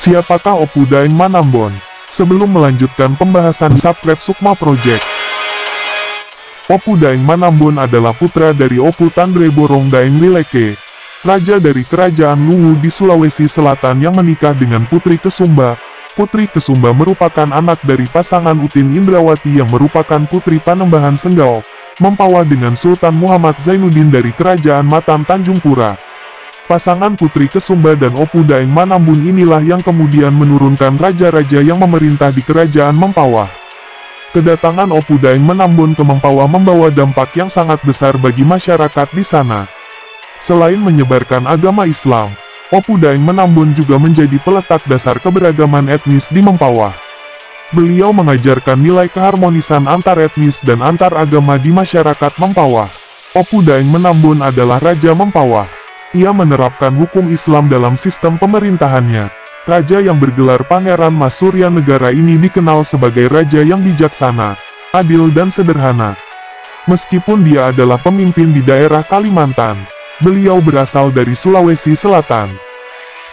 Siapakah Oppo Daeng Manambon? Sebelum melanjutkan pembahasan, subscribe Sukma Project. Oppo Daeng Manambon adalah putra dari Oppo Tandreborong Daeng Rileke, raja dari Kerajaan Luwu di Sulawesi Selatan yang menikah dengan Putri Kesumba. Putri Kesumba merupakan anak dari pasangan Utin Indrawati yang merupakan putri Panembahan Senggau, Mempawah dengan Sultan Muhammad Zainuddin dari Kerajaan Mataram Tanjung Pura. Pasangan Putri Kesumba dan Oppo Daeng Manambon inilah yang kemudian menurunkan raja-raja yang memerintah di Kerajaan Mempawah. Kedatangan Oppo Daeng Manambon ke Mempawah membawa dampak yang sangat besar bagi masyarakat di sana. Selain menyebarkan agama Islam, Oppo Daeng Manambon juga menjadi peletak dasar keberagaman etnis di Mempawah. Beliau mengajarkan nilai keharmonisan antar etnis dan antar agama di masyarakat Mempawah. Oppo Daeng Manambon adalah Raja Mempawah. Ia menerapkan hukum Islam dalam sistem pemerintahannya. Raja yang bergelar Pangeran Mas Surya Negara ini dikenal sebagai raja yang bijaksana, adil dan sederhana. Meskipun dia adalah pemimpin di daerah Kalimantan, beliau berasal dari Sulawesi Selatan.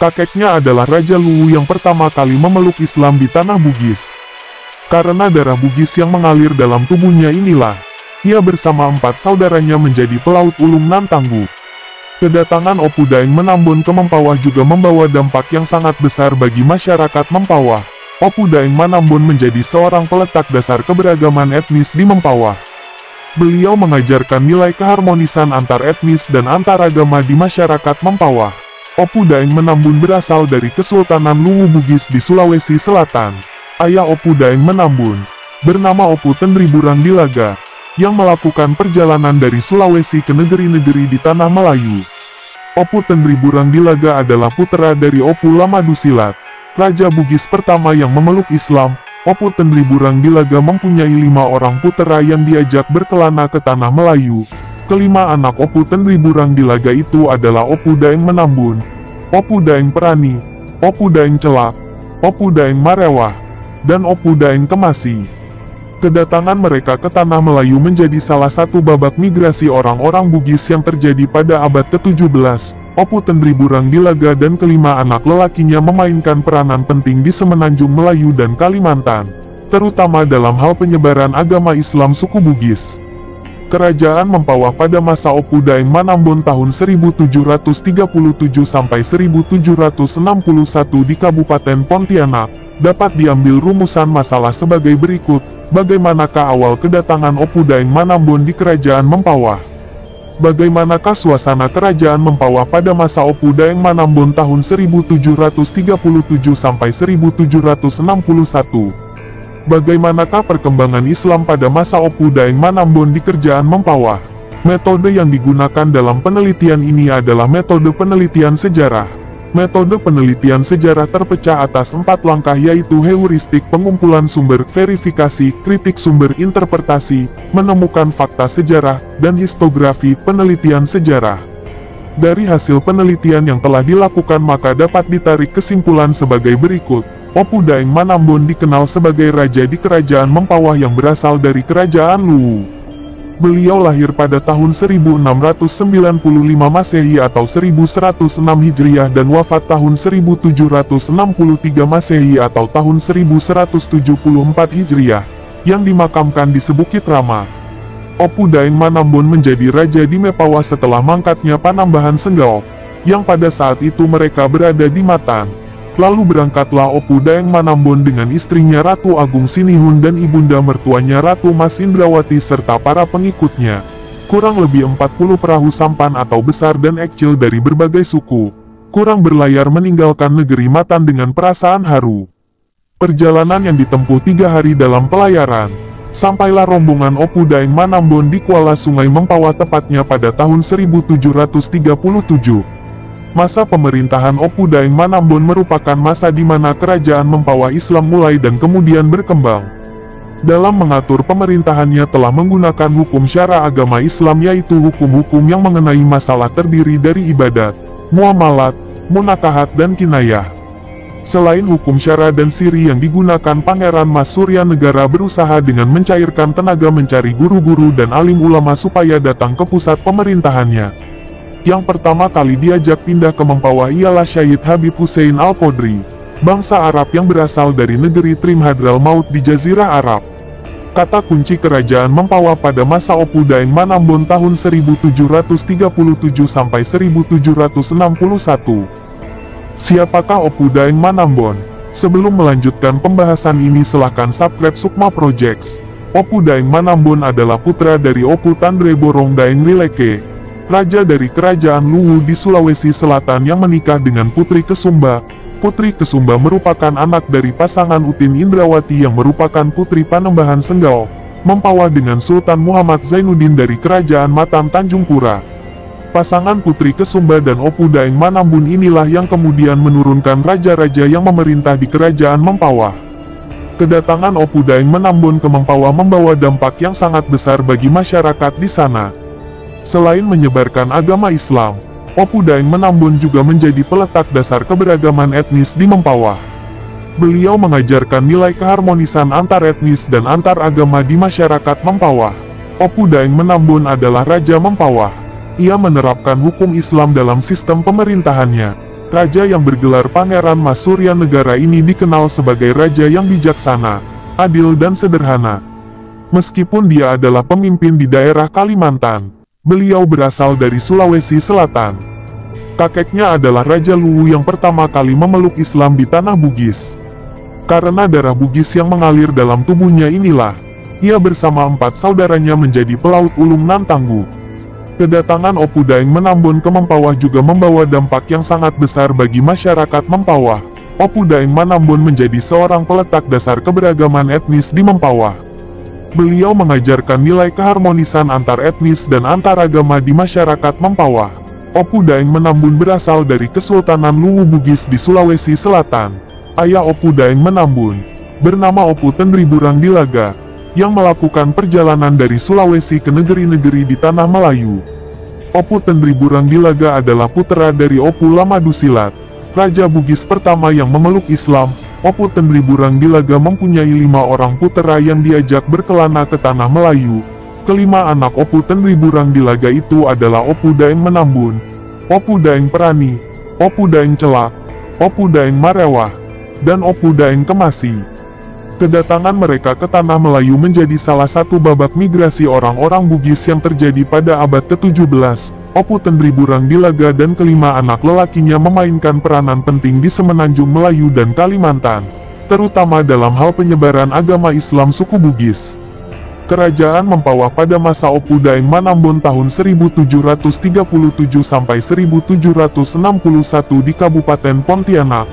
Kakeknya adalah Raja Luwu yang pertama kali memeluk Islam di tanah Bugis. Karena darah Bugis yang mengalir dalam tubuhnya inilah, ia bersama 4 saudaranya menjadi pelaut ulung nan tangguh. Kedatangan Oppo Daeng Manambon ke Mempawah juga membawa dampak yang sangat besar bagi masyarakat Mempawah. Oppo Daeng Manambon menjadi seorang peletak dasar keberagaman etnis di Mempawah. Beliau mengajarkan nilai keharmonisan antar etnis dan antar agama di masyarakat Mempawah. Oppo Daeng Manambon berasal dari Kesultanan Luwu Bugis di Sulawesi Selatan. Ayah Oppo Daeng Manambon bernama Oppo Tendriburang Dilaga, yang melakukan perjalanan dari Sulawesi ke negeri-negeri di Tanah Melayu. Oppo Tendriburang Dilaga adalah putra dari Oppo Lamadusilat, Raja Bugis pertama yang memeluk Islam. Oppo Tendriburang Dilaga mempunyai 5 orang putra yang diajak berkelana ke Tanah Melayu. Kelima anak Oppo Tendriburang Dilaga itu adalah Oppo Daeng Manambon, Oppo Daeng Perani, Oppo Daeng Celak, Oppo Daeng Marewah, dan Oppo Daeng Kemasi. Kedatangan mereka ke Tanah Melayu menjadi salah satu babak migrasi orang-orang Bugis yang terjadi pada abad ke-17. Oppo Tendriburang Dilaga dan kelima anak lelakinya memainkan peranan penting di Semenanjung Melayu dan Kalimantan, terutama dalam hal penyebaran agama Islam suku Bugis. Kerajaan Mempawah pada masa Oppo Daeng Manambon tahun 1737 sampai 1761 di Kabupaten Pontianak, dapat diambil rumusan masalah sebagai berikut. Bagaimanakah awal kedatangan Oppo Daeng Manambon di Kerajaan Mempawah? Bagaimanakah suasana Kerajaan Mempawah pada masa Oppo Daeng Manambon tahun 1737 sampai 1761? Bagaimanakah perkembangan Islam pada masa Oppo Daeng Manambon di Kerajaan Mempawah? Metode yang digunakan dalam penelitian ini adalah metode penelitian sejarah. Metode penelitian sejarah terpecah atas 4 langkah, yaitu heuristik, pengumpulan sumber, verifikasi, kritik sumber, interpretasi, menemukan fakta sejarah, dan histografi, penelitian sejarah. Dari hasil penelitian yang telah dilakukan maka dapat ditarik kesimpulan sebagai berikut. Oppo Daeng Manambon dikenal sebagai raja di Kerajaan Mempawah yang berasal dari Kerajaan Luwu. Beliau lahir pada tahun 1695 Masehi atau 1106 Hijriah dan wafat tahun 1763 Masehi atau tahun 1174 Hijriah, yang dimakamkan di Sebukit Rama. Oppo Daeng Manambon menjadi raja di Mempawah setelah mangkatnya Panembahan Senggau, yang pada saat itu mereka berada di Matan. Lalu berangkatlah Oppo Daeng Manambon dengan istrinya Ratu Agung Sinihun dan ibunda mertuanya Ratu Mas Indrawati serta para pengikutnya. Kurang lebih 40 perahu sampan atau besar dan kecil dari berbagai suku, kurang berlayar meninggalkan negeri Matan dengan perasaan haru. Perjalanan yang ditempuh 3 hari dalam pelayaran, sampailah rombongan Oppo Daeng Manambon di Kuala Sungai Mempawah tepatnya pada tahun 1737. Masa pemerintahan Oppo Daeng Manambon merupakan masa di mana Kerajaan Mempawah Islam mulai dan kemudian berkembang. Dalam mengatur pemerintahannya telah menggunakan hukum syara agama Islam, yaitu hukum-hukum yang mengenai masalah terdiri dari ibadat, muamalat, munakahat dan kinayah. Selain hukum syara dan siri yang digunakan, Pangeran Mas Surya Negara berusaha dengan mencairkan tenaga mencari guru-guru dan alim ulama supaya datang ke pusat pemerintahannya. Yang pertama kali diajak pindah ke Mempawah ialah Syahid Habib Hussein Al-Qodri. bangsa Arab yang berasal dari negeri Trim Hadramaut di Jazirah Arab. Kata kunci kerajaan Mempawah pada masa Opu Daeng Manambon tahun 1737 sampai 1761. Siapakah Opu Daeng Manambon? Sebelum melanjutkan pembahasan ini silahkan subscribe Sukma Projects. Opu Daeng Manambon adalah putra dari Opu Tandreborong Daeng Rileke, raja dari kerajaan Luwu di Sulawesi Selatan yang menikah dengan Putri Kesumba. Putri Kesumba merupakan anak dari pasangan Utin Indrawati yang merupakan putri Panembahan Senggau, Mempawah dengan Sultan Muhammad Zainuddin dari kerajaan Matan Tanjung Pura. Pasangan Putri Kesumba dan Opu Daeng Manambon inilah yang kemudian menurunkan raja-raja yang memerintah di kerajaan Mempawah. Kedatangan Opu Daeng Manambon ke Mempawah membawa dampak yang sangat besar bagi masyarakat di sana. Selain menyebarkan agama Islam, Opu Daeng Manambon juga menjadi peletak dasar keberagaman etnis di Mempawah. Beliau mengajarkan nilai keharmonisan antar etnis dan antar agama di masyarakat Mempawah. Opu Daeng Manambon adalah Raja Mempawah. Ia menerapkan hukum Islam dalam sistem pemerintahannya. Raja yang bergelar Pangeran Mas Surya Negara ini dikenal sebagai raja yang bijaksana, adil dan sederhana. Meskipun dia adalah pemimpin di daerah Kalimantan, beliau berasal dari Sulawesi Selatan. Kakeknya adalah Raja Luwu yang pertama kali memeluk Islam di tanah Bugis. Karena darah Bugis yang mengalir dalam tubuhnya inilah, ia bersama 4 saudaranya menjadi pelaut ulung nan tangguh. Kedatangan Opu Daeng Manambon ke Mempawah juga membawa dampak yang sangat besar bagi masyarakat Mempawah. Opu Daeng Manambon menjadi seorang peletak dasar keberagaman etnis di Mempawah. Beliau mengajarkan nilai keharmonisan antar etnis dan antar agama di masyarakat Mempawah. Opu Daeng Manambon berasal dari Kesultanan Luwu Bugis di Sulawesi Selatan. Ayah Opu Daeng Manambon bernama Opu Tendriburang Dilaga, yang melakukan perjalanan dari Sulawesi ke negeri-negeri di Tanah Melayu. Opu Tendriburang Dilaga adalah putra dari Opu Lamadusilat, Raja Bugis pertama yang memeluk Islam. Opu Tendriburang Dilaga mempunyai 5 orang putera yang diajak berkelana ke Tanah Melayu. Kelima anak Opu Tendriburang Dilaga itu adalah Opu Daeng Manambon, Opu Daeng Perani, Opu Daeng Celak, Opu Daeng Marewah, dan Opu Daeng Kemasi. Kedatangan mereka ke Tanah Melayu menjadi salah satu babak migrasi orang-orang Bugis yang terjadi pada abad ke-17. Opu Tendriburang Dilaga dan kelima anak lelakinya memainkan peranan penting di Semenanjung Melayu dan Kalimantan, terutama dalam hal penyebaran agama Islam suku Bugis. Kerajaan Mempawah pada masa Opu Daeng Manambon tahun 1737 sampai 1761 di Kabupaten Pontianak,